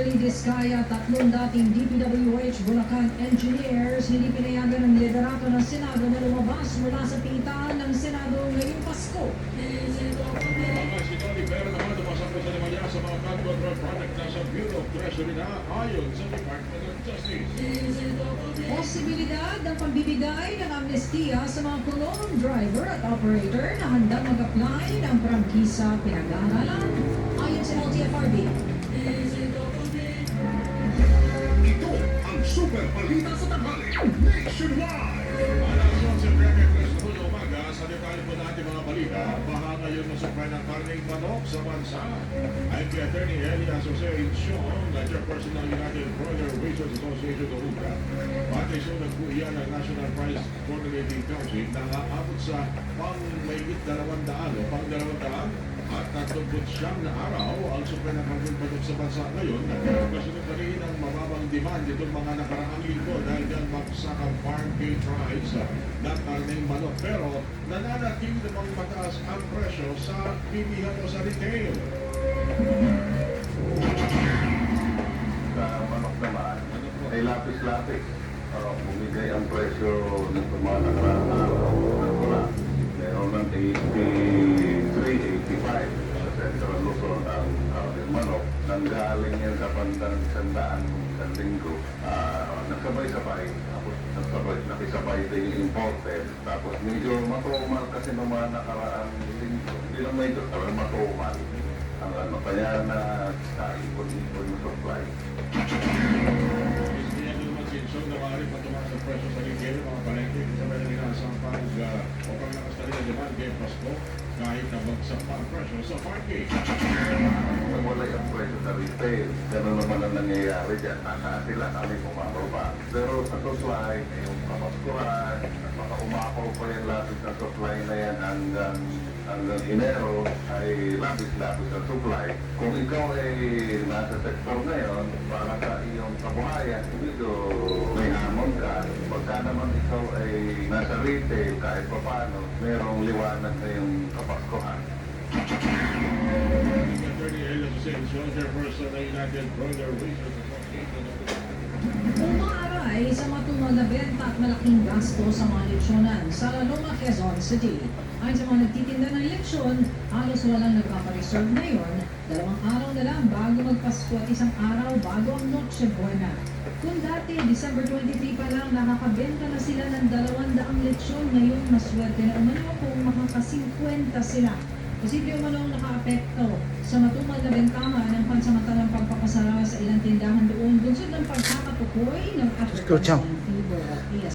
Rosalie Vizcaya, 3 dating DPWH Bulacan engineers, hindi pinayagan ng liderato ng Senado na lumabas mula sa pintaan ng Senado ngayong Pasko. Mga sinoni pero naman tumasakot sa naman sa mga flood control project na sa Bureau of Treasury na ayon sa Department of Justice. Posibilidad ng pambibigay ng amnestiya sa mga kulong driver at operator na handang mag-apply ng prangkisa pinag-aaralan ayon sa LTFRB. Ito ang super balita sa tanghali nationwide. Alas 11 Premier Press na huli umaga, sa detalye po natin mga balita, baha ngayon ng supply ng karning manok sa bansa. Ayon kay Attorney Eli Asociacion, na chairperson ng United Broiler Raisers Association o UCA, pati siya nagbuhiyan ng National Price Coordinating Council na aabot sa pang-mahigit 200 o pang-200 at 39 na araw ang supply ng karning manok sa bansa ngayon. Kasunod na rin ang mababang demand itong mga nakaraang linggo dahil dyan magsak ang farm gate price ng karning manok. Pero nananatili namang mataas ang presyo sa bilihan o sa retail. Sa manok naman, ay lapis-lapis. Bumigay ang presyo nito mga nakaraang araw. Meron ng 83, 85 sa Central Luzon ang manok. Nanggaling yan sa bandang 100 linggo. Nagsabay-sabay. Tapos nakisabay din yung imported. Tapos medyo matumal kasi ng mga nakaraang linggo. Hindi lang medyo matumal. Ang kaya na kaipon-ipon yung supply. Kaya naman sinsyon na maaaring patumaas ang presyo sa retail, mga palengke, sabay na inaasang o paglakas na demand kay Pasko kahit nabagsak pa ang presyo sa farm gate. Wala yung presyo sa retail. Ganun naman ang nangyayari dyan. Sila kami pumapaba. Pero sa supply, yung kapaskuran, baka umapaw pa yung lapis ng supply na yan hanggang Enero ay labis-labis ang supply. Kung ikaw ay nasa sektor ngayon, para sa iyong kabuhayan, medyo may hamon ka. Pagka naman ikaw ay nasa retail, kahit pa paano, merong liwanag na yung kapaskuhan. Attorney Eli Asociacion, chairperson ng United Broiler Raisers Association. Umaaray sa matumal na benta at malaking gasto sa mga lechyonan sa Laloma, Quezon City. Ayon sa mga nagtitinda ng lechon, halos walang nagpapareserve ngayon. 2 araw na lang bago magpasko at 1 araw bago ang Noche Buena. Kung dati, December 23 pa lang, nakakabenta na sila ng 200 lechon. Ngayon, maswerte na umano kung makaka-50 sila. Posible umanong naka-apekto sa matumal na bentahan ng pansamantalang pagpapasara sa ilang tindahan doon bunsod ng pagkakatukoy ng African Fever.